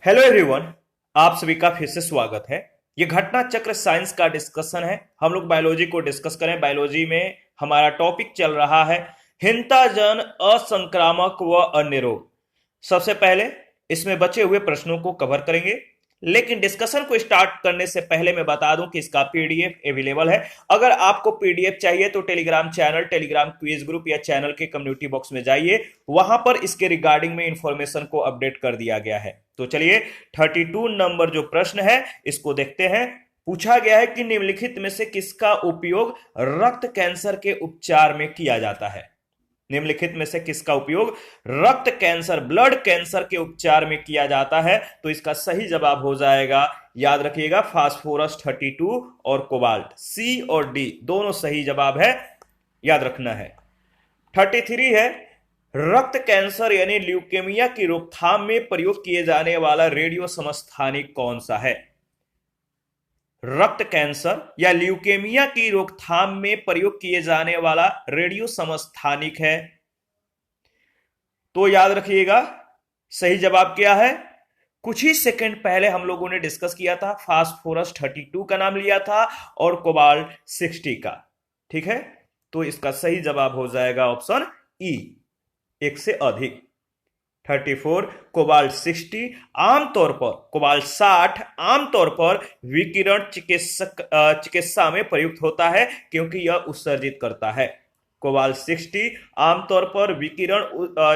Hello everyone. आप सभी का फिर से स्वागत है। ये घटना चक्र साइंस का डिस्कशन है। हम लोग बायोलॉजी को डिस्कस करें। बायोलॉजी में हमारा टॉपिक चल रहा है हिंताजन, असंक्रामक व अन्य रोग। सबसे पहले इसमें बचे हुए प्रश्नों को कवर करेंगे, लेकिन डिस्कशन को स्टार्ट करने से पहले मैं बता दूं कि इसका पीडीएफ अवेलेबल है। अगर आपको पीडीएफ चाहिए तो Telegram channel, Telegram quiz group या चैनल के कम्युनिटी बॉक्स में जाइए, वहां पर इसके रिगार्डिंग में इंफॉर्मेशन को अपडेट कर दिया गया है। तो चलिए 32 नंबर जो प्रश्न है इसको देखते हैं। पूछा गया है कि निम्नलिखित में से किसका उपयोग रक्त कैंसर के उपचार में किया जाता है। निम्नलिखित में से किसका उपयोग रक्त कैंसर, ब्लड कैंसर के उपचार में किया जाता है। तो इसका सही जवाब हो जाएगा, याद रखिएगा, फास्फोरस 32 और कोबाल्ट। सी और डी दोनों सही जवाब है, याद रखना है। 33 है, रक्त कैंसर यानी ल्यूकेमिया की रोकथाम में प्रयोग किए जाने वाला रेडियो समस्थानिक कौन सा है। रक्त कैंसर या ल्यूकेमिया की रोकथाम में प्रयोग किए जाने वाला रेडियो समस्थानिक है। तो याद रखिएगा सही जवाब क्या है। कुछ ही सेकंड पहले हम लोगों ने डिस्कस किया था, फास्फोरस 32 का नाम लिया था और कोबाल्ट 60 का। ठीक है, तो इसका सही जवाब हो जाएगा ऑप्शन ई, एक से अधिक। 34 कोबाल्ट 60 आमतौर पर, कोबाल्ट 60 आमतौर पर विकिरण चिकित्सा में प्रयुक्त होता है क्योंकि यह उत्सर्जित करता है। कोबाल्ट 60 आमतौर पर विकिरण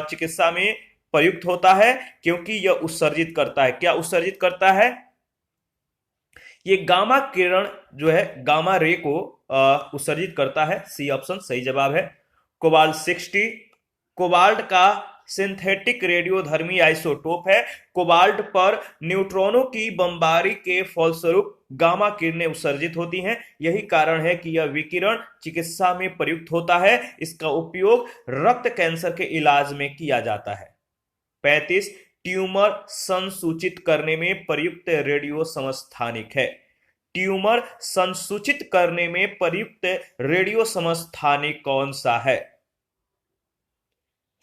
चिकित्सा में प्रयुक्त होता है क्योंकि यह उत्सर्जित करता है। क्या उत्सर्जित करता है? ये गामा किरण जो है, गामा रे को उत्सर्जित करता है। सी ऑप्शन सही जवाब है। कोबाल्ट 60 कोबाल्ट का सिंथेटिक रेडियोधर्मी आइसोटोप है। कोबाल्ट पर न्यूट्रॉनों की बमबारी के फलस्वरूप गामा किरणें उत्सर्जित होती हैं। यही कारण है कि यह विकिरण चिकित्सा में प्रयुक्त होता है। इसका उपयोग रक्त कैंसर के इलाज में किया जाता है। 35 ट्यूमर संसूचित करने में प्रयुक्त रेडियो समस्थानिक है। ट्यूमर संसूचित करने में प्रयुक्त रेडियो समस्थानिक कौन सा है?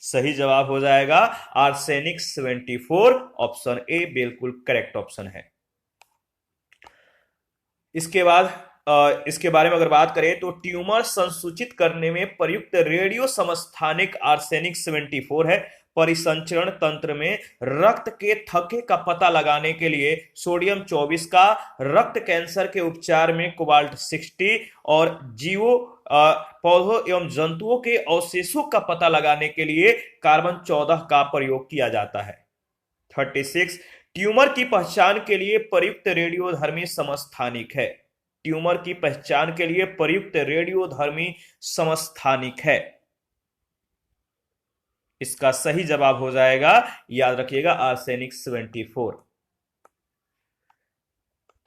सही जवाब हो जाएगा आर्सेनिक 74, ऑप्शन ए बिल्कुल करेक्ट ऑप्शन है। इसके बाद इसके बारे में अगर बात करें तो ट्यूमर संसूचित करने में प्रयुक्त रेडियो समस्थानिक आर्सेनिक 74 है। परिसंचरण तंत्र में रक्त के थक्के का पता लगाने के लिए सोडियम 24 का, रक्त कैंसर के उपचार में कोबाल्ट 60 और जीवो पौधों एवं जंतुओं के अवशेषों का पता लगाने के लिए कार्बन 14 का प्रयोग किया जाता है। 36 ट्यूमर की पहचान के लिए प्रयुक्त रेडियोधर्मी समस्थानिक है। ट्यूमर की पहचान के लिए प्रयुक्त रेडियोधर्मी समस्थानिक है। इसका सही जवाब हो जाएगा, याद रखिएगा, आर्सेनिक 74।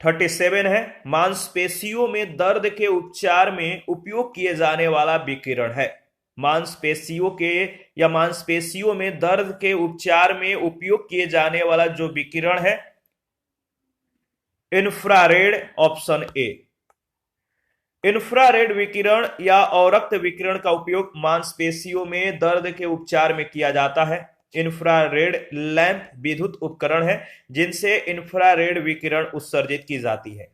37 है, मांसपेशियों में दर्द के उपचार में उपयोग किए जाने वाला विकिरण है। मांसपेशियों के या मांसपेशियों में दर्द के उपचार में उपयोग किए जाने वाला जो विकिरण है, इंफ्रारेड, ऑप्शन ए। इंफ्रारेड विकिरण या अवरक्त विकिरण का उपयोग मांसपेशियों में दर्द के उपचार में किया जाता है। इंफ्रारेड लैंप विद्युत उपकरण है जिनसे इंफ्रारेड विकिरण उत्सर्जित की जाती है।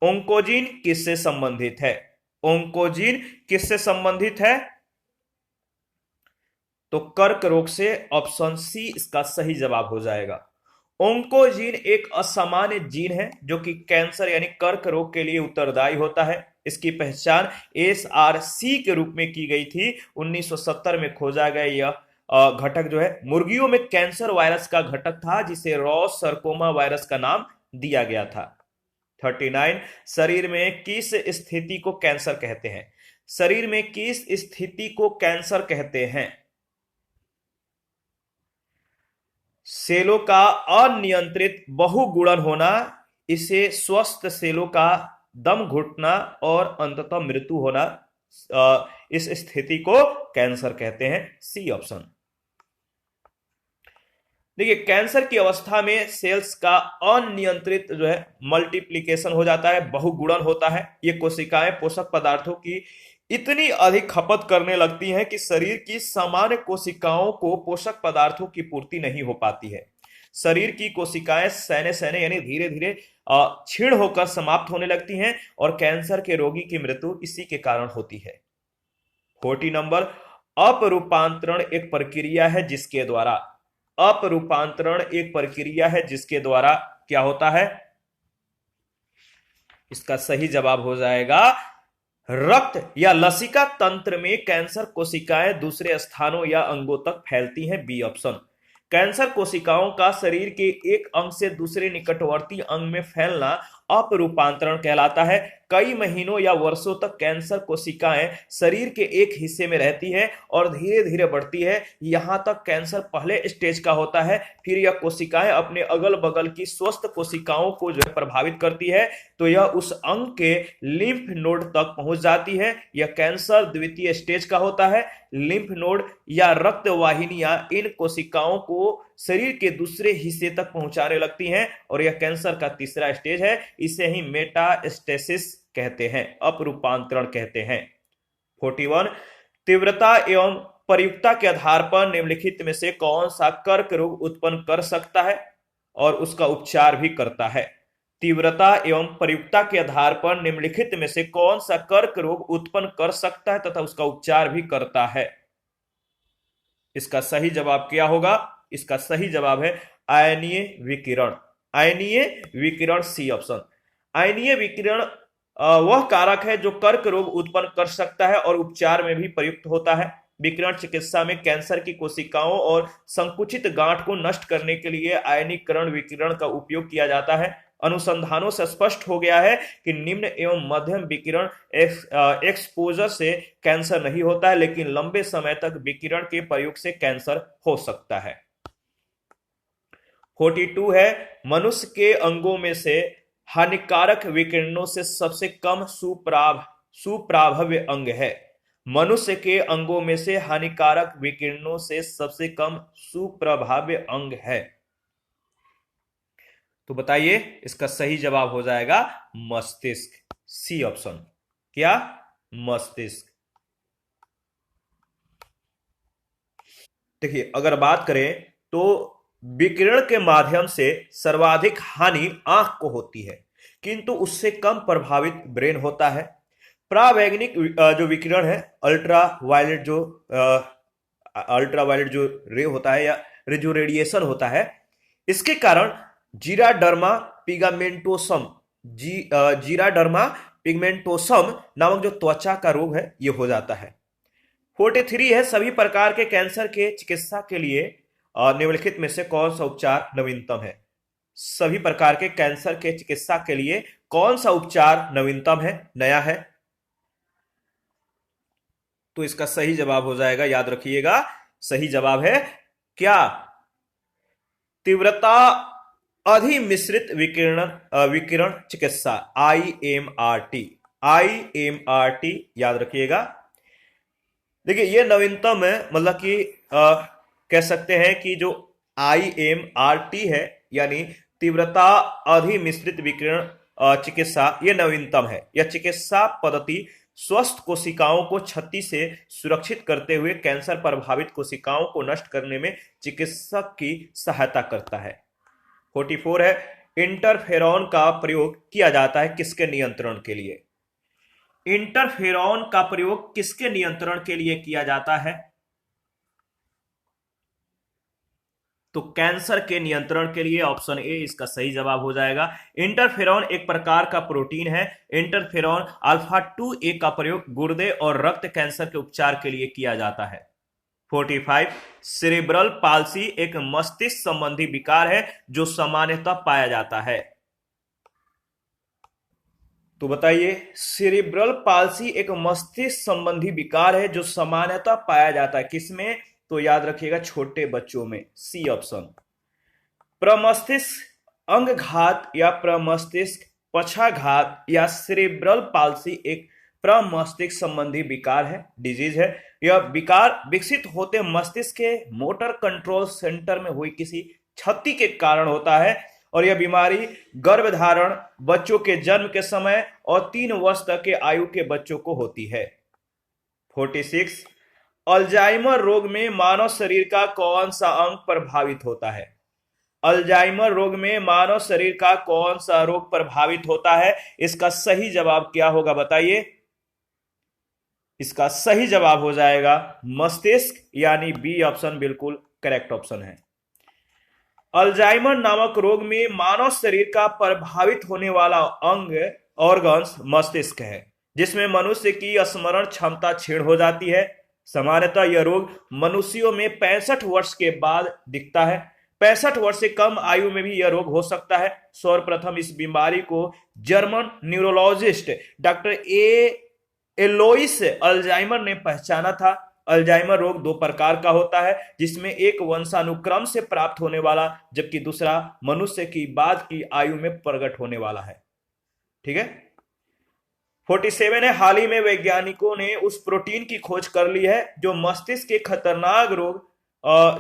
ओंकोजीन किससे संबंधित है? ओंकोजीन किससे संबंधित है? तो कर्क रोग से, ऑप्शन सी इसका सही जवाब हो जाएगा। ओंकोजीन एक असामान्य जीन है जो कि कैंसर यानी कर्क रोग के लिए उत्तरदायी होता है। इसकी पहचान SRC के रूप में की गई थी। 1970 में खोजा गया यह घटक जो है मुर्गियों में कैंसर वायरस का घटक था जिसे रॉस सर्कोमा वायरस का नाम दिया गया था। 39 शरीर में किस स्थिति को कैंसर कहते हैं? शरीर में किस स्थिति को कैंसर कहते हैं? सेलों का अनियंत्रित बहुगुणन होना, इसे स्वस्थ सेलों का दम घुटना और अंततः मृत्यु होना, इस स्थिति को कैंसर कहते हैं। C option. देखिए, कैंसर की अवस्था में सेल्स का अनियंत्रित जो है मल्टीप्लिकेशन हो जाता है, बहुगुणन होता है। ये कोशिकाएं पोषक पदार्थों की इतनी अधिक खपत करने लगती हैं कि शरीर की सामान्य कोशिकाओं को पोषक पदार्थों की पूर्ति नहीं हो पाती है। शरीर की कोशिकाएं सैने सैने यानी धीरे धीरे क्षीण होकर समाप्त होने लगती हैं और कैंसर के रोगी की मृत्यु इसी के कारण होती है। 40 नंबर, अपरूपांतरण एक प्रक्रिया है जिसके द्वारा, अपरूपांतरण एक प्रक्रिया है जिसके द्वारा क्या होता है? इसका सही जवाब हो जाएगा रक्त या लसिका तंत्र में कैंसर कोशिकाएं दूसरे स्थानों या अंगों तक फैलती हैं, बी ऑप्शन। कैंसर कोशिकाओं का शरीर के एक अंग से दूसरे निकटवर्ती अंग में फैलना अपरूपांतरण कहलाता है। कई महीनों या वर्षों तक कैंसर कोशिकाएं शरीर के एक हिस्से में रहती है और धीरे धीरे बढ़ती है, यहां तक कैंसर पहले स्टेज का होता है। फिर यह कोशिकाएं अपने अगल बगल की स्वस्थ कोशिकाओं को जो है प्रभावित करती है, तो यह उस अंग के लिम्फ नोड तक पहुंच जाती है। यह कैंसर द्वितीय स्टेज का होता है। लिम्फ नोड या रक्त वाहिनियां इन कोशिकाओं को शरीर के दूसरे हिस्से तक पहुंचाने लगती हैं और यह कैंसर का तीसरा स्टेज है। इसे ही मेटास्टेसिस कहते हैं, अपरूपांतरण कहते हैं। 41, तीव्रता एवं प्रयुक्ता के आधार पर निम्नलिखित में से कौन सा कर्क रोग उत्पन्न कर सकता है और उसका उपचार भी करता है? तीव्रता एवं प्रयुक्ता के आधार पर निम्नलिखित में से कौन सा कर्क रोग उत्पन्न कर सकता है तथा उसका उपचार भी करता है? इसका सही जवाब क्या होगा? इसका सही जवाब है आयनीय विकिरण। आयनीय विकिरण, सी ऑप्शन। आयनीय विकिरण वह कारक है जो कर्क रोग उत्पन्न कर सकता है और उपचार में भी प्रयुक्त होता है। विकिरण चिकित्सा में कैंसर की कोशिकाओं और संकुचित गांठ को नष्ट करने के लिए आयनीकरण विकिरण का उपयोग किया जाता है। अनुसंधानों से स्पष्ट हो गया है कि निम्न एवं मध्यम विकिरण एक्सपोजर से कैंसर नहीं होता है, लेकिन लंबे समय तक विकिरण के प्रयोग से कैंसर हो सकता है। 42 है, मनुष्य के अंगों में से हानिकारक विकिरणों से सबसे कम सुप्राभव्य अंग है। मनुष्य के अंगों में से हानिकारक विकिरणों से सबसे कम सुप्रभाव्य अंग है। तो बताइए, इसका सही जवाब हो जाएगा मस्तिष्क, सी ऑप्शन। क्या? मस्तिष्क। देखिए, अगर बात करें तो विकिरण के माध्यम से सर्वाधिक हानि आंख को होती है, किंतु उससे कम प्रभावित ब्रेन होता है। परावैंगनिक जो विकिरण है, अल्ट्रावायलेट जो रे होता है या जो रेडिएशन होता है, इसके कारण जीराडर्मा पिगमेंटोसम नामक जो त्वचा का रोग है ये हो जाता है। 43 है, सभी प्रकार के कैंसर के चिकित्सा के लिए निम्नलिखित में से कौन सा उपचार नवीनतम है? सभी प्रकार के कैंसर के चिकित्सा के लिए कौन सा उपचार नवीनतम है, नया है? तो इसका सही जवाब हो जाएगा, याद रखिएगा, सही जवाब है क्या? तीव्रता अधिमिश्रित विकिरण चिकित्सा, IMRT। IMRT याद रखिएगा। देखिए, ये नवीनतम है, मतलब कि कह सकते हैं कि जो IMRT है यानी तीव्रता अधिमिश्रित विकिरण चिकित्सा, ये नवीनतम है। यह चिकित्सा पद्धति स्वस्थ कोशिकाओं को क्षति से सुरक्षित करते हुए कैंसर प्रभावित कोशिकाओं को नष्ट करने में चिकित्सक की सहायता करता है। 44 है, इंटरफेरॉन का प्रयोग किया जाता है किसके नियंत्रण के लिए? इंटरफेरॉन का प्रयोग किसके नियंत्रण के लिए किया जाता है? तो कैंसर के नियंत्रण के लिए, ऑप्शन ए इसका सही जवाब हो जाएगा। इंटरफेरॉन एक प्रकार का प्रोटीन है। इंटरफेरॉन अल्फा 2A का प्रयोग गुर्दे और रक्त कैंसर के उपचार के लिए किया जाता है। 45, सेरेब्रल पाल्सी एक मस्तिष्क संबंधी विकार है जो सामान्यतः पाया जाता है। तो बताइए, सेरेब्रल पाल्सी एक मस्तिष्क संबंधी विकार है जो सामान्यतः पाया जाता है किसमें? तो याद रखिएगा, छोटे बच्चों में, सी ऑप्शन। प्रमस्तिष्क अंगघात या प्रमस्तिष्क पक्षाघात या सेरेब्रल पाल्सी एक प्रमस्तिष्क संबंधी विकार है, डिजीज है। यह विकार विकसित होते मस्तिष्क के मोटर कंट्रोल सेंटर में हुई किसी क्षति के कारण होता है और यह बीमारी गर्भधारण, बच्चों के जन्म के समय और 3 वर्ष तक के आयु के बच्चों को होती है। 46, अल्जाइमर रोग में मानव शरीर का कौन सा अंग प्रभावित होता है? अल्जाइमर रोग में मानव शरीर का कौन सा रोग प्रभावित होता है? इसका सही जवाब क्या होगा बताइए? इसका सही जवाब हो जाएगा मस्तिष्क, यानी बी ऑप्शन बिल्कुल करेक्ट ऑप्शन है। अल्जाइमर नामक रोग में मानव शरीर का प्रभावित होने वाला अंग ऑर्गन्स मस्तिष्क है, जिसमें मनुष्य की स्मरण क्षमता क्षीण हो जाती है। सामान्यतः यह रोग मनुष्यों में 65 वर्ष के बाद दिखता है। 65 वर्ष से कम आयु में भी यह रोग हो सकता है। सर्वप्रथम इस बीमारी को जर्मन न्यूरोलॉजिस्ट डॉक्टर एलोइस अल्जाइमर ने पहचाना था। अल्जाइमर रोग दो प्रकार का होता है, जिसमें एक वंशानुक्रम से प्राप्त होने वाला, जबकि दूसरा मनुष्य की बाद की आयु में प्रकट होने वाला है। ठीक है। 47 है, हाल ही में वैज्ञानिकों ने उस प्रोटीन की खोज कर ली है जो मस्तिष्क के खतरनाक रोग,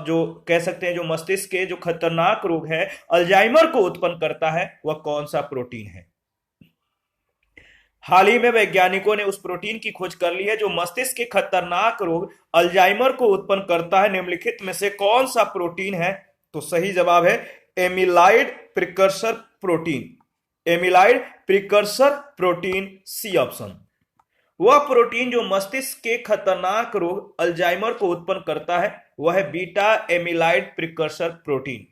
जो कह सकते हैं जो मस्तिष्क के जो खतरनाक रोग है अल्जाइमर को उत्पन्न करता है, वह कौन सा प्रोटीन है? हाल ही में वैज्ञानिकों ने उस प्रोटीन की खोज कर ली है जो मस्तिष्क के खतरनाक रोग अल्जाइमर को उत्पन्न करता है। निम्नलिखित में से कौन सा प्रोटीन है? तो सही जवाब है amyloid precursor protein. Amyloid precursor protein, C option. वह प्रोटीन जो मस्तिष्क के खतरनाक रोग अल्जाइमर को उत्पन्न करता है वह है बीटा एमिलाइड प्रिकर्सर प्रोटीन।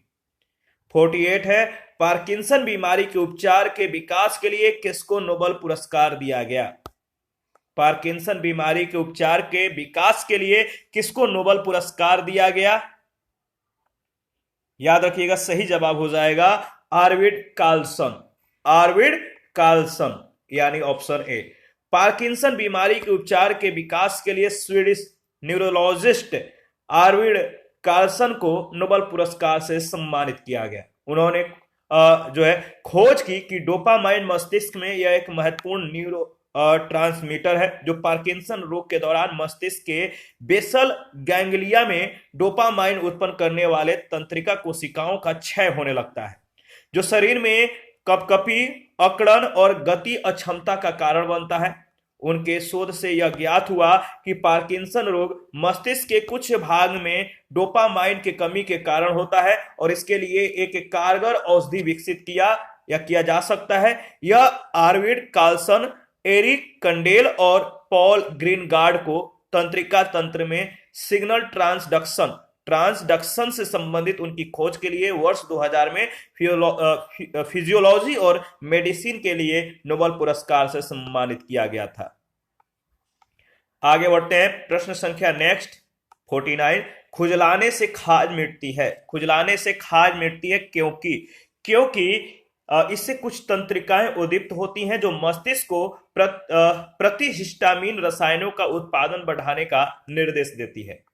48 है, पार्किंसन बीमारी के उपचार के विकास के लिए किसको नोबेल पुरस्कार दिया गया? पार्किंसन बीमारी के उपचार के विकास के लिए किसको नोबेल पुरस्कार दिया गया? याद रखिएगा, सही जवाब हो जाएगा आर्विड कार्लसन। आर्विड कार्लसन, यानी ऑप्शन ए। पार्किंसन बीमारी के उपचार के विकास के लिए स्वीडिश न्यूरोलॉजिस्ट आर्विड कार्लसन को नोबेल पुरस्कार से सम्मानित किया गया। उन्होंने जो है खोज की कि डोपामाइन मस्तिष्क में यह एक महत्वपूर्ण न्यूरो ट्रांसमीटर है जो पार्किंसन रोग के दौरान मस्तिष्क के बेसल गैंग्लिया में डोपामाइन उत्पन्न करने वाले तंत्रिका कोशिकाओं का क्षय होने लगता है, जो शरीर में कपकपी, अकड़न और गति अक्षमता का कारण बनता है। उनके शोध से यह ज्ञात हुआ कि पार्किंसन रोग मस्तिष्क के कुछ भाग में डोपामाइन की कमी के कारण होता है और इसके लिए एक कारगर औषधि विकसित किया जा सकता है। यह आर्विड कार्लसन, एरिक कंडेल और पॉल ग्रीनगार्ड को तंत्रिका तंत्र में सिग्नल ट्रांसडक्शन से संबंधित उनकी खोज के लिए वर्ष 2000 में फिजियोलॉजी और मेडिसिन के लिए नोबेल पुरस्कार से सम्मानित किया गया था। आगे बढ़ते हैं, प्रश्न संख्या नेक्स्ट 49। खुजलाने से खाज मिटती है। खुजलाने से खाज मिटती है क्योंकि इससे कुछ तंत्रिकाएं उद्दीप्त होती हैं जो मस्तिष्क को प्रतिहिस्टामीन रसायनों का उत्पादन बढ़ाने का निर्देश देती है।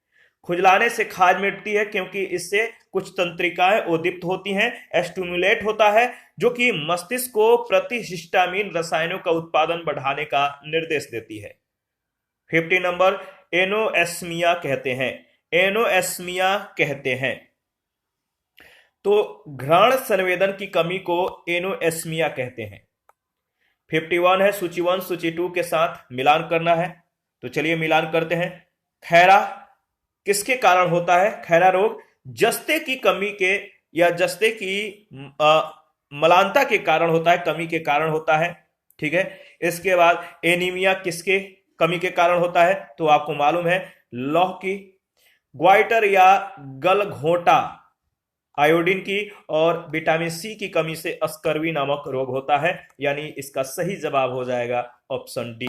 खुजलाने से खाज मिटती है क्योंकि इससे कुछ तंत्रिकाएं उद्दीप्त होती हैं, स्टिमुलेट होता है, जो कि मस्तिष्क को प्रतिहिस्टामीन रसायनों का उत्पादन बढ़ाने का निर्देश देती है। 50 नंबर, एनोएस्मिया कहते हैं। एनोएस्मिया कहते हैं। तो घ्राण संवेदन की कमी को एनोएस्मिया कहते हैं। 51 है, सूची 1 सूची 2 के साथ मिलान करना है। तो चलिए मिलान करते हैं। खैरा किसके कारण होता है? खैरा रोग जस्ते की कमी के या जस्ते की मलानता के कारण होता है, कमी के कारण होता है। ठीक है। इसके बाद एनीमिया किसके कमी के कारण होता है? तो आपको मालूम है लौह की। ग्वाइटर या गलघोंटा आयोडीन की और विटामिन सी की कमी से स्कर्वी नामक रोग होता है, यानी इसका सही जवाब हो जाएगा ऑप्शन डी।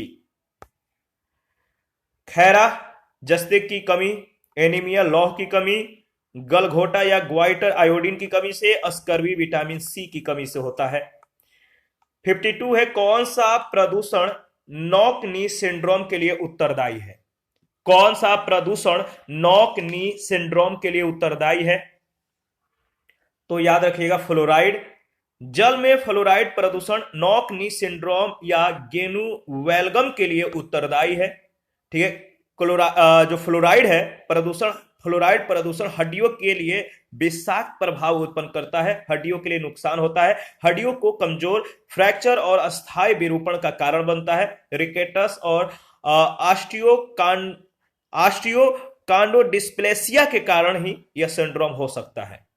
खैरा जस्ते की कमी, एनीमिया लौह की कमी, गलघोटा या ग्वाइटर आयोडीन की कमी से, स्कर्वी विटामिन सी की कमी से होता है। 52 है, कौन सा प्रदूषण नॉक नी सिंड्रोम के लिए उत्तरदायी है? कौन सा प्रदूषण नॉक नी सिंड्रोम के लिए उत्तरदायी है? तो याद रखिएगा फ्लोराइड। जल में फ्लोराइड प्रदूषण नॉक नी सिंड्रोम या गेनुवेल्गम के लिए उत्तरदायी है। ठीक है। जो फ्लोराइड है फ्लोराइड प्रदूषण हड्डियों के लिए विषाक्त प्रभाव उत्पन्न करता है, हड्डियों के लिए नुकसान होता है, हड्डियों को कमजोर, फ्रैक्चर और अस्थायी विरूपण का कारण बनता है। रिकेटस और ऑस्टियोकांडोडिस्प्लेसिया के कारण ही यह सिंड्रोम हो सकता है।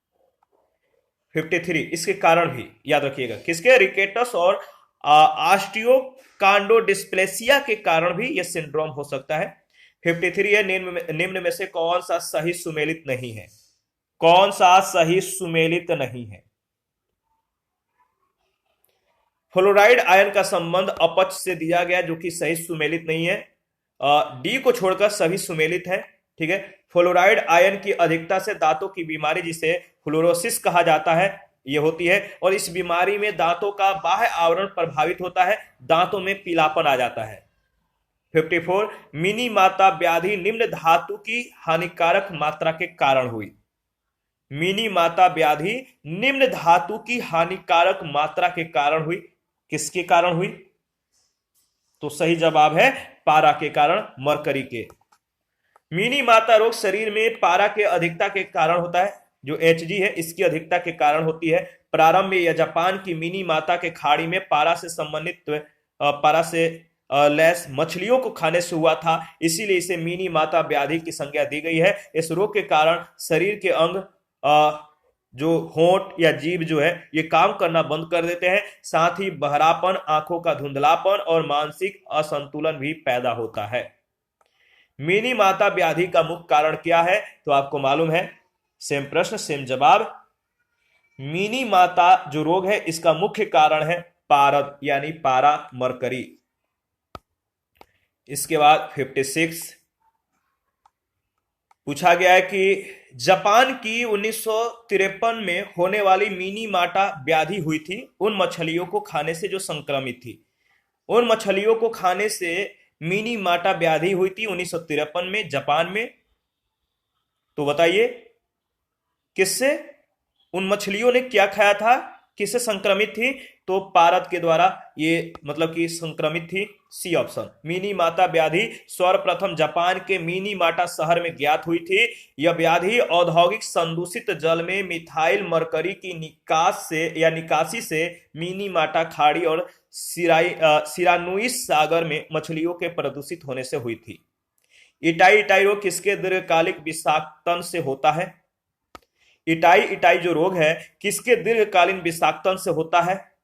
53 इसके कारण भी याद रखिएगा, किसके, रिकेटस और ऑस्टियोकांडोडिस्प्लेसिया के कारण भी यह सिंड्रोम हो सकता है। 53 है, निम्न में से कौन सा सही सुमेलित नहीं है, कौन सा सही सुमेलित नहीं है। फ्लोराइड आयन का संबंध अपच से दिया गया जो कि सही सुमेलित नहीं है। डी को छोड़कर सभी सुमेलित है। ठीक है, फ्लोराइड आयन की अधिकता से दांतों की बीमारी जिसे फ्लोरोसिस कहा जाता है ये होती है, और इस बीमारी में दांतों का बाह्य आवरण प्रभावित होता है, दांतों में पीलापन आ जाता है। 54 मिनी माता व्याधि निम्न धातु की हानिकारक मात्रा के कारण हुई। मिनी माता व्याधि निम्न धातु की हानिकारक मात्रा के कारण हुई, किसके कारण हुई, तो सही जवाब है पारा के कारण, मरकरी के। मिनी माता रोग शरीर में पारा के अधिकता के कारण होता है, जो Hg है इसकी अधिकता के कारण होती है। प्रारंभ में यह जापान की मिनी माता के खाड़ी में पारा से संबंधित पारा से लैस मछलियों को खाने से हुआ था, इसीलिए इसे मिनी माता व्याधि की संज्ञा दी गई है। इस रोग के कारण शरीर के अंग जो होंठ या जीभ जो है ये काम करना बंद कर देते हैं, साथ ही बहरापन, आंखों का धुंधलापन और मानसिक असंतुलन भी पैदा होता है। मिनी माता व्याधि का मुख्य कारण क्या है, तो आपको मालूम है, सेम प्रश्न सेम जवाब। मिनी माता जो रोग है इसका मुख्य कारण है पारद यानी पारा मरकरी। इसके बाद 56 पूछा गया है कि जापान की 1953 में होने वाली मिनी माटा व्याधि हुई थी उन मछलियों को खाने से जो संक्रमित थी, उन मछलियों को खाने से मिनी माटा व्याधि हुई थी 1953 में जापान में। तो बताइए किससे, उन मछलियों ने क्या खाया था, किससे संक्रमित थी, तो पारद के द्वारा ये मतलब कि संक्रमित थी, सी ऑप्शन। मिनी माता व्याधि सर्वप्रथम जापान के मिनी माटा शहर में ज्ञात हुई थी। यह व्याधि औद्योगिक संदूषित जल में मिथाइल मरकरी की निकास से या निकासी से मिनी माटा खाड़ी और सिरानुइस सागर में मछलियों के प्रदूषित होने से हुई थी। इटाई रोग किसके दीर्घकालिक विषाक्तन से होता है, इटाई जो रोग है किसके दीर्घकालीन विषाक्तन से होता है,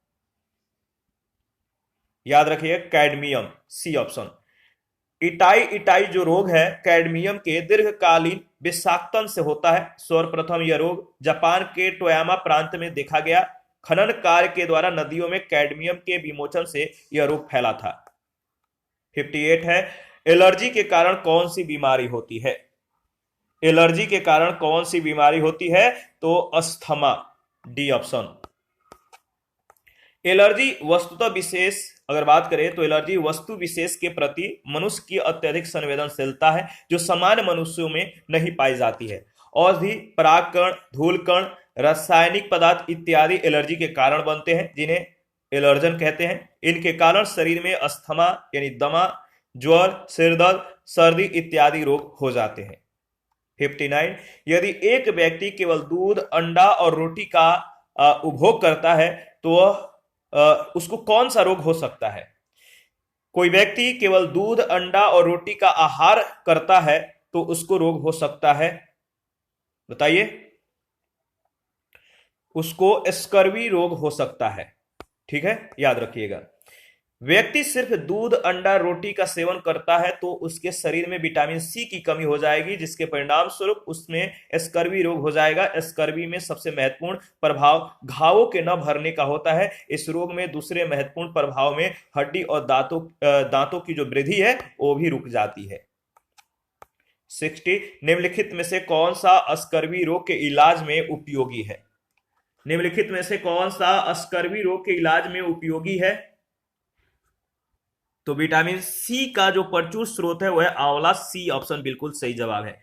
याद रखिए कैडमियम, सी ऑप्शन। इटाई जो रोग है कैडमियम के दीर्घकालीन विषाक्तन से होता है। सर्वप्रथम यह रोग जापान के टोयामा प्रांत में देखा गया, खनन कार्य के द्वारा नदियों में कैडमियम के विमोचन से यह रोग फैला था। 58 है, एलर्जी के कारण कौन सी बीमारी होती है, एलर्जी के कारण कौन सी बीमारी होती है, तो अस्थमा, डी ऑप्शन। एलर्जी वस्तुतः विशेष अगर बात करें तो एलर्जी वस्तु विशेष के प्रति मनुष्य की अत्यधिक संवेदनशीलता है जो सामान्य मनुष्यों में नहीं पाई जाती है। औषधि, परागकण, धूलकण, रासायनिक पदार्थ इत्यादि एलर्जी के कारण बनते हैं जिन्हें एलर्जन कहते हैं। इनके कारण शरीर में अस्थमा यानी दमा, ज्वर, सिरदर्द, सर्दी इत्यादि रोग हो जाते हैं। 59 यदि एक व्यक्ति केवल दूध, अंडा और रोटी का उपभोग करता है तो वह उसको कौन सा रोग हो सकता है। कोई व्यक्ति केवल दूध, अंडा और रोटी का आहार करता है तो उसको रोग हो सकता है, बताइए, उसको स्कर्वी रोग हो सकता है। ठीक है, याद रखिएगा। व्यक्ति सिर्फ दूध, अंडा, रोटी का सेवन करता है तो उसके शरीर में विटामिन सी की कमी हो जाएगी जिसके परिणाम स्वरूप उसमें स्कर्वी रोग हो जाएगा। स्कर्वी में सबसे महत्वपूर्ण प्रभाव घावों के न भरने का होता है। इस रोग में दूसरे महत्वपूर्ण प्रभाव में हड्डी और दांतों की जो वृद्धि है वो भी रुक जाती है। 60 निम्नलिखित में से कौन सा स्कर्वी रोग के इलाज में उपयोगी है, निम्नलिखित में से कौन सा स्कर्वी रोग के इलाज में उपयोगी है, तो विटामिन सी का जो प्रचुर स्रोत है वह आंवला, सी ऑप्शन बिल्कुल सही जवाब है।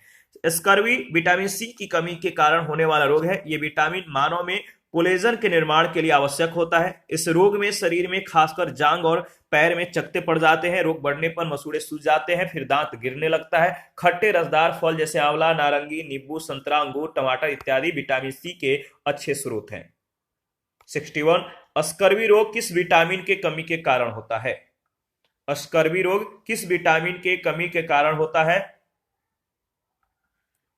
स्कर्वी विटामिन सी की कमी के कारण होने वाला रोग है। यह विटामिन मानव में कोलेजन के निर्माण के लिए आवश्यक होता है। इस रोग में शरीर में खासकर जांग और पैर में चकत्ते पड़ जाते हैं। रोग बढ़ने पर मसूड़े सूज जाते हैं, फिर दांत गिरने लगता है। खट्टे रसदार फल जैसे आंवला, नारंगी, नींबू, संतरा, अंगूर, टमाटर इत्यादि विटामिन सी के अच्छे स्रोत हैं। 61 स्कर्वी रोग किस विटामिन के कमी के कारण होता है, स्कर्वी रोग किस विटामिन के कमी के कारण होता है,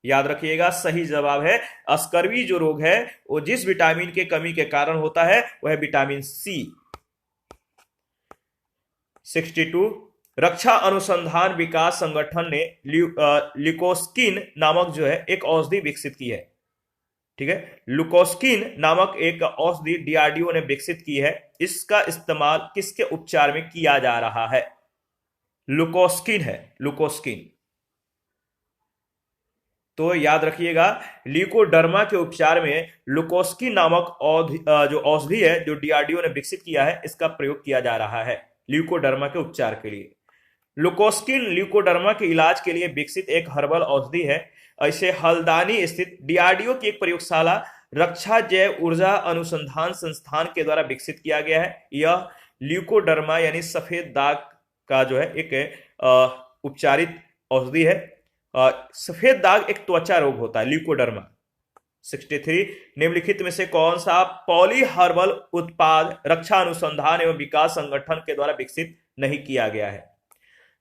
याद रखिएगा सही जवाब है स्कर्वी। जो रोग है वो जिस विटामिन के कमी के कारण होता है वह विटामिन सी। 62 रक्षा अनुसंधान विकास संगठन ने ल्यूकोस्किन नामक जो है एक औषधि विकसित की है। ठीक है, लुकोस्किन नामक एक औषधि डीआरडीओ ने विकसित की है। इसका इस्तेमाल किसके उपचार में किया जा रहा है? लुकोस्किन है, लुकोस्किन। तो याद रखिएगा ल्यूकोडर्मा के उपचार में लुकोस्किन नामक जो औषधि है जो डीआरडीओ ने विकसित किया है इसका प्रयोग किया जा रहा है ल्यूकोडर्मा के उपचार के लिए। लुकोस्किन ल्यूकोडर्मा के इलाज के लिए विकसित एक हर्बल औषधि है। इसे हल्द्वानी स्थित डीआरडीओ की एक प्रयोगशाला रक्षा जैव ऊर्जा अनुसंधान संस्थान के द्वारा विकसित किया गया है। यह ल्यूकोडर्मा यानी सफेद दाग का जो है एक उपचारित औषधि है। सफेद दाग एक त्वचा रोग होता है, ल्यूकोडर्मा। 63 निम्नलिखित में से कौन सा पॉली हर्बल उत्पाद रक्षा अनुसंधान एवं विकास संगठन के द्वारा विकसित नहीं किया गया है?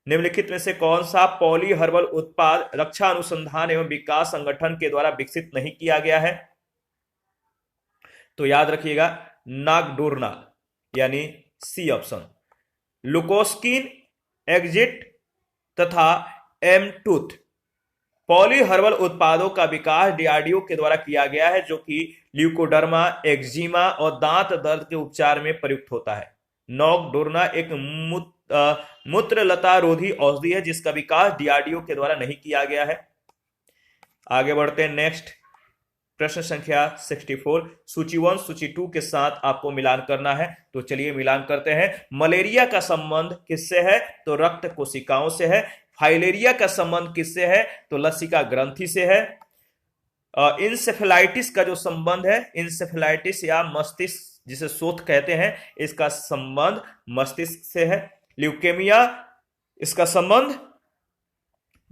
निम्नलिखित में से कौन सा पॉली हर्बल उत्पाद रक्षा अनुसंधान एवं विकास संगठन के द्वारा विकसित नहीं किया गया है? तो याद रखिएगा नागडोर्ना यानी सी ऑप्शन। लुकोस्किन, एग्जिट तथा एमटूथ पॉली हर्बल उत्पादों का विकास डीआरडीओ के द्वारा किया गया है जो कि ल्यूकोडर्मा, एक्जिमा और दांत दर्द के उपचार में प्रयुक्त होता है। नॉगडोर्ना एक मूत्रलता रोधी औषधि है जिसका विकास डीआरडीओ के द्वारा नहीं किया गया है। आगे बढ़ते हैं नेक्स्ट प्रश्न संख्या 64। सूची 1 सूची 2 के साथ आपको मिलान करना है, तो चलिए मिलान करते हैं। मलेरिया का संबंध किससे है? तो रक्त कोशिकाओं से है। फाइलेरिया का संबंध किससे है? तो लसिका ग्रंथि से है। इंसेफेलाइटिस का जो संबंध है, इंसेफेलाइटिस या मस्तिष्क जिसे शोथ कहते हैं, इसका संबंध मस्तिष्क से है। ल्यूकेमिया, इसका संबंध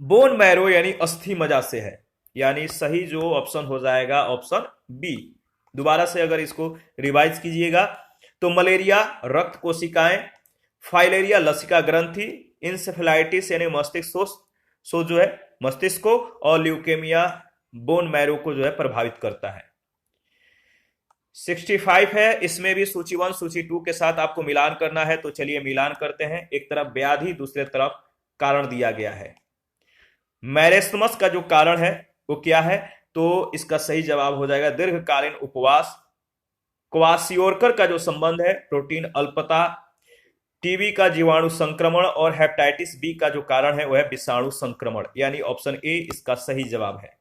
बोन मैरो यानी अस्थि मज्जा से है। यानी सही जो ऑप्शन हो जाएगा ऑप्शन बी। दोबारा से अगर इसको रिवाइज कीजिएगा तो मलेरिया रक्त कोशिकाएं, फाइलेरिया लसिका ग्रंथि, इंसेफेलाइटिस यानी मस्तिष्क शोथ जो है मस्तिष्क को, और ल्यूकेमिया बोन मैरो को जो है प्रभावित करता है। 65 है, इसमें भी सूची 1 सूची 2 के साथ आपको मिलान करना है, तो चलिए मिलान करते हैं। एक तरफ व्याधि, दूसरे तरफ कारण दिया गया है। मैरेस्मस का जो कारण है वो क्या है? तो इसका सही जवाब हो जाएगा दीर्घकालीन उपवास। क्वासियोरकर का जो संबंध है प्रोटीन अल्पता। टीबी का जीवाणु संक्रमण और हेपेटाइटिस बी का जो कारण है वह विषाणु संक्रमण, यानी ऑप्शन ए इसका सही जवाब है।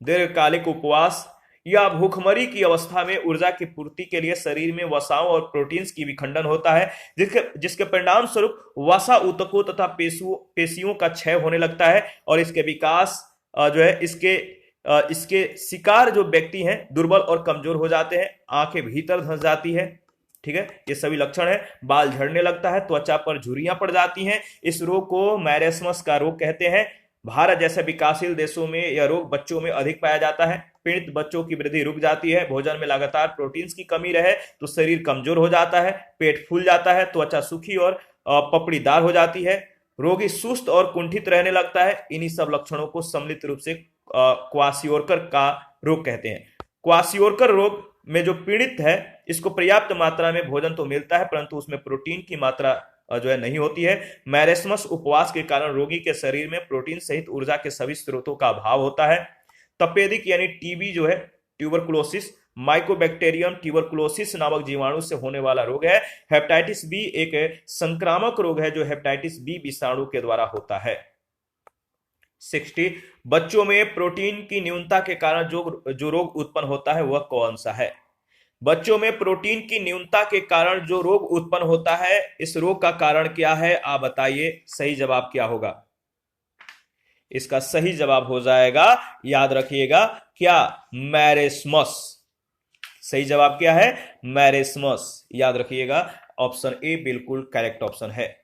दीर्घकालिक उपवास या भूखमरी की अवस्था में ऊर्जा की पूर्ति के लिए शरीर में वसाओं और प्रोटीन्स की विखंडन होता है जिसके परिणाम स्वरूप वसा ऊतकों तथा पेशियों का क्षय होने लगता है और इसके विकास जो है इसके शिकार जो व्यक्ति हैं दुर्बल और कमजोर हो जाते हैं। आंखें भीतर धंस जाती है। ठीक है, ये सभी लक्षण है। बाल झड़ने लगता है, त्वचा पर झुर्रियां पड़ जाती हैं। इस रोग को मैरेस्मस का रोग कहते हैं। भारत जैसे विकासशील देशों में यह रोग बच्चों में अधिक पाया जाता है। पीड़ित बच्चों की वृद्धि रुक जाती है। भोजन में लगातार प्रोटीन्स की कमी रहे तो शरीर कमजोर हो जाता है, पेट फूल जाता है, त्वचा सूखी और पपड़ीदार हो जाती है, रोगी सुस्त और कुंठित रहने लगता है। इन्हीं सब लक्षणों को सम्मिलित रूप से क्वासियोरकर का रोग कहते हैं। क्वासियोरकर रोग में जो पीड़ित है इसको पर्याप्त मात्रा में भोजन तो मिलता है परंतु उसमें प्रोटीन की मात्रा जो है नहीं होती है। मैरेस्मस उपवास के कारण रोगी के शरीर में प्रोटीन सहित ऊर्जा के सभी स्रोतों का अभाव होता है। तपेदिक यानी टीबी जो है ट्यूबरकुलोसिस, माइकोबैक्टीरियम ट्यूबरकुलोसिस नामक जीवाणु से होने वाला रोग है। हेपेटाइटिस बी एक संक्रामक रोग है जो हेपेटाइटिस बी विषाणु के द्वारा होता है। 60 बच्चों में प्रोटीन की न्यूनता के कारण जो रोग उत्पन्न होता है वह कौन सा है? बच्चों में प्रोटीन की न्यूनता के कारण जो रोग उत्पन्न होता है, इस रोग का कारण क्या है आप बताइए। सही जवाब क्या होगा? इसका सही जवाब हो जाएगा, याद रखिएगा, क्या? मैरेस्मस। सही जवाब क्या है? मैरेस्मस। याद रखिएगा ऑप्शन ए बिल्कुल करेक्ट ऑप्शन है।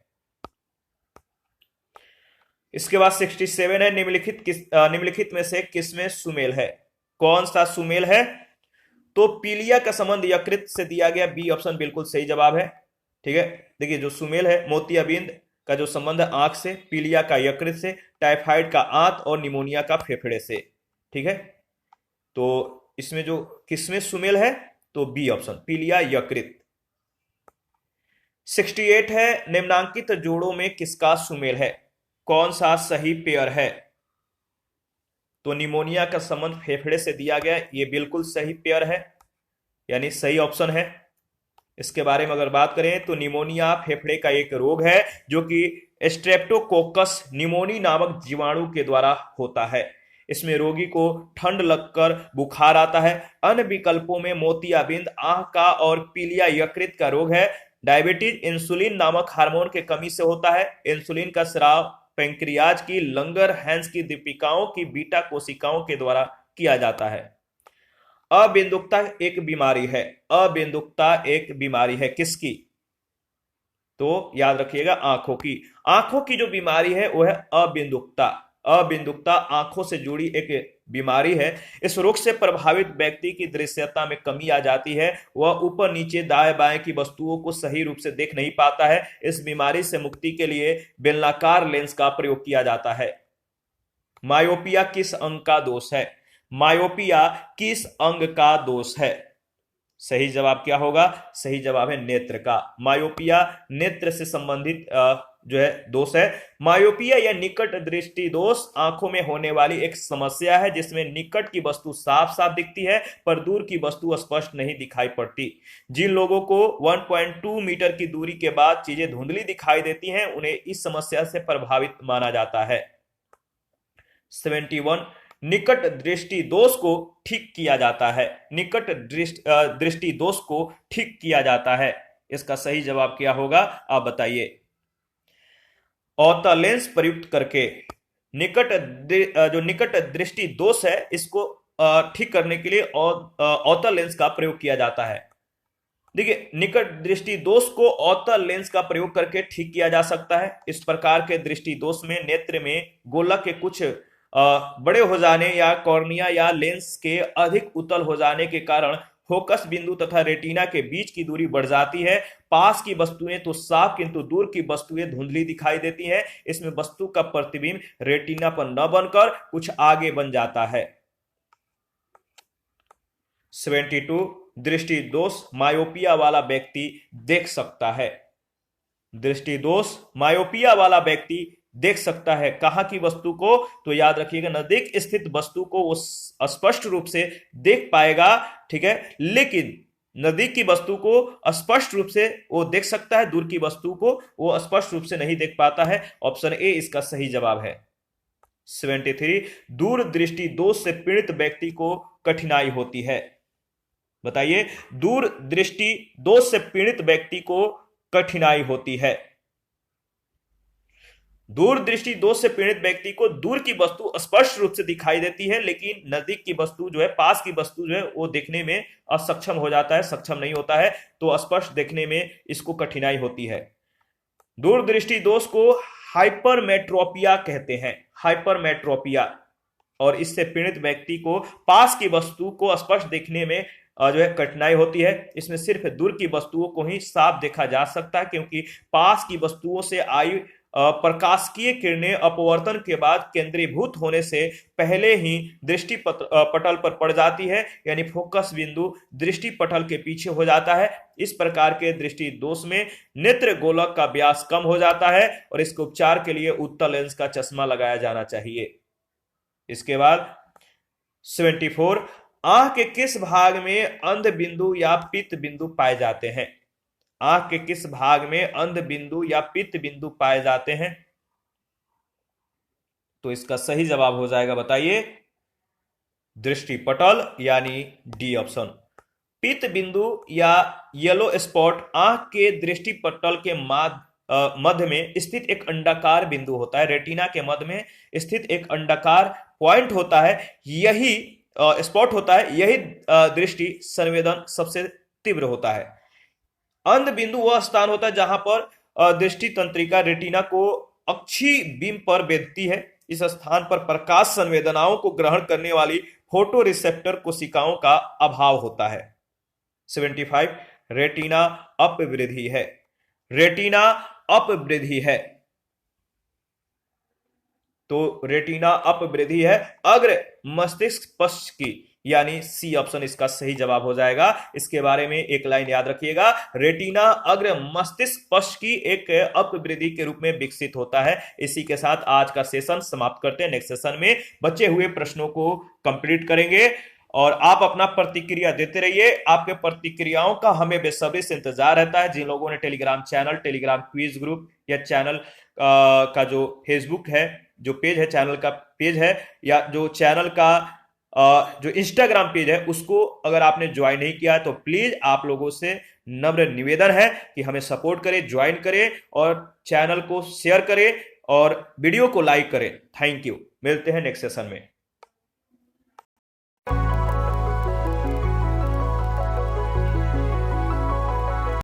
इसके बाद 67 है, निम्नलिखित में से किसमें सुमेल है? कौन सा सुमेल है? तो पीलिया का संबंध यकृत से दिया गया, बी ऑप्शन बिल्कुल सही जवाब है। ठीक है, देखिए जो सुमेल है मोतियाबिंद का जो संबंध है आंख से, पीलिया का यकृत से, टाइफाइड का आंत और निमोनिया का फेफड़े से। ठीक है, तो इसमें जो किसमें सुमेल है, तो बी ऑप्शन, पीलिया यकृत। 68 है, निम्नांकित जोड़ों में किसका सुमेल है, कौन सा सही पेयर है। तो निमोनिया का संबंध फेफड़े से दिया गया, ये बिल्कुल सही पेयर है, यानी सही ऑप्शन है। इसके बारे में अगर बात करें तो निमोनिया फेफड़े का एक रोग है जो कि स्ट्रेप्टोकोकस निमोनी नामक जीवाणु के द्वारा होता है। इसमें रोगी को ठंड लगकर बुखार आता है। अन्य विकल्पों में मोतियाबिंद, आह का और पीलिया यकृत का रोग है। डायबिटीज इंसुलिन नामक हार्मोन के कमी से होता है। इंसुलिन का स्राव पैंक्रियाज की लंगर-हैंस की दीपिकाओं की बीटा कोशिकाओं के द्वारा किया जाता है। अबिंदुकता एक बीमारी है, अबिंदुकता एक बीमारी है किसकी, तो याद रखिएगा आंखों की। आंखों की जो बीमारी है वो है अबिंदुकता। अबिंदुकता आंखों से जुड़ी एक बीमारी है। इस रोग से प्रभावित व्यक्ति की दृश्यता में कमी आ जाती है, वह ऊपर नीचे दाएं बाएं की वस्तुओं को सही रूप से देख नहीं पाता है। इस बीमारी से मुक्ति के लिए बेलनाकार लेंस का प्रयोग किया जाता है। मायोपिया किस अंग का दोष है, मायोपिया किस अंग का दोष है, सही जवाब क्या होगा, सही जवाब है नेत्र का। मायोपिया नेत्र से संबंधित जो है दोष है। मायोपिया या निकट दृष्टि दोष आंखों में होने वाली एक समस्या है जिसमें निकट की वस्तु साफ साफ दिखती है पर दूर की वस्तु स्पष्ट नहीं दिखाई पड़ती। जिन लोगों को 1.2 मीटर की दूरी के बाद चीजें धुंधली दिखाई देती हैं उन्हें इस समस्या से प्रभावित माना जाता है। 71 निकट दृष्टि दोष को ठीक किया जाता है, निकट दृष्टि दोष को ठीक किया जाता है। इसका सही जवाब क्या होगा आप बताइए। औता लेंस प्रयुक्त करके जो निकट दृष्टि दोष है इसको ठीक करने के लिए औता लेंस का प्रयोग किया जाता है। देखिए निकट दृष्टि दोष को औता लेंस का प्रयोग करके ठीक किया जा सकता है। इस प्रकार के दृष्टि दोष में नेत्र में गोलक के कुछ बड़े हो जाने या कॉर्निया या लेंस के अधिक उतल हो जाने के कारण फोकस बिंदु तथा रेटिना के बीच की दूरी बढ़ जाती है। पास की वस्तुएं तो साफ किंतु दूर की वस्तुएं धुंधली दिखाई देती हैं। इसमें वस्तु का प्रतिबिंब रेटिना पर न बनकर कुछ आगे बन जाता है। 72 दृष्टि दोष मायोपिया वाला व्यक्ति देख सकता है, दृष्टि दोष मायोपिया वाला व्यक्ति देख सकता है कहां की वस्तु को, तो याद रखिएगा नजदीक स्थित वस्तु को वो स्पष्ट रूप से देख पाएगा। ठीक है, लेकिन नजदीक की वस्तु को स्पष्ट रूप से वो देख सकता है, दूर की वस्तु को वो स्पष्ट रूप से नहीं देख पाता है। ऑप्शन ए इसका सही जवाब है। 73 दूर दृष्टि दोष से पीड़ित व्यक्ति को कठिनाई होती है, बताइए दूर दृष्टि दोष से पीड़ित व्यक्ति को कठिनाई होती है। दूर दृष्टि दोष से पीड़ित व्यक्ति को दूर की वस्तु स्पष्ट रूप से दिखाई देती है लेकिन नजदीक की वस्तु जो है, पास की वस्तु जो है वो देखने में असक्षम हो जाता है, सक्षम नहीं होता है, तो स्पष्ट देखने में इसको कठिनाई होती है। दूर दृष्टि दोष को हाइपरमेट्रोपिया कहते हैं, हाइपरमेट्रोपिया, और इससे पीड़ित व्यक्ति को पास की वस्तु को स्पष्ट देखने में जो है कठिनाई होती है। इसमें सिर्फ दूर की वस्तुओं को ही साफ देखा जा सकता है क्योंकि पास की वस्तुओं से आई प्रकाशिकीय किरणें अपवर्तन के बाद केंद्रीभूत होने से पहले ही दृष्टि पटल पर पड़ जाती है, यानी फोकस बिंदु दृष्टि पटल के पीछे हो जाता है। इस प्रकार के दृष्टि दोष में नेत्र गोलक का व्यास कम हो जाता है और इसके उपचार के लिए उत्तल लेंस का चश्मा लगाया जाना चाहिए। इसके बाद 74 आंख के किस भाग में अंध बिंदु या पित्त बिंदु पाए जाते हैं, आंख के किस भाग में अंध बिंदु या पित्त बिंदु पाए जाते हैं, तो इसका सही जवाब हो जाएगा बताइए दृष्टि पटल यानी डी ऑप्शन। पित्त बिंदु या येलो स्पॉट आंख के दृष्टि पटल के मध्य में स्थित एक अंडाकार बिंदु होता है, रेटिना के मध्य में स्थित एक अंडाकार पॉइंट होता है, यही स्पॉट होता है, यही दृष्टि संवेदन सबसे तीव्र होता है। अंध बिंदु वह स्थान होता है जहां पर दृष्टि तंत्रिका रेटिना को अक्षीय बीम पर बेधती है। इस स्थान पर प्रकाश संवेदनाओं को ग्रहण करने वाली फोटो रिसेप्टर कोशिकाओं का अभाव होता है। 75 रेटिना अपवृद्धि है, रेटिना अपवृद्धि है। तो रेटिना अपवृद्धि है अग्र मस्तिष्क पक्ष की, यानी सी ऑप्शन इसका सही जवाब हो जाएगा। इसके बारे में एक लाइन याद रखिएगा, रेटिना अग्र मस्तिष्क पक्ष की एक अपवृद्धि के रूप में विकसित होता है। इसी के साथ आज का सेशन समाप्त करते हैं। नेक्स्ट सेशन में बचे हुए प्रश्नों को कंप्लीट करेंगे और आप अपना प्रतिक्रिया देते रहिए। आपके प्रतिक्रियाओं का हमें बेसब्री से इंतजार रहता है। जिन लोगों ने Telegram channel, Telegram quiz group या चैनल का जो फेसबुक है, जो पेज है, चैनल का पेज है, या जो चैनल का जो इंस्टाग्राम पेज है, उसको अगर आपने ज्वाइन नहीं किया है तो प्लीज आप लोगों से नम्र निवेदन है कि हमें सपोर्ट करें, ज्वाइन करें और चैनल को शेयर करें और वीडियो को लाइक करें। Thank you. मिलते हैं नेक्स्ट सेशन में।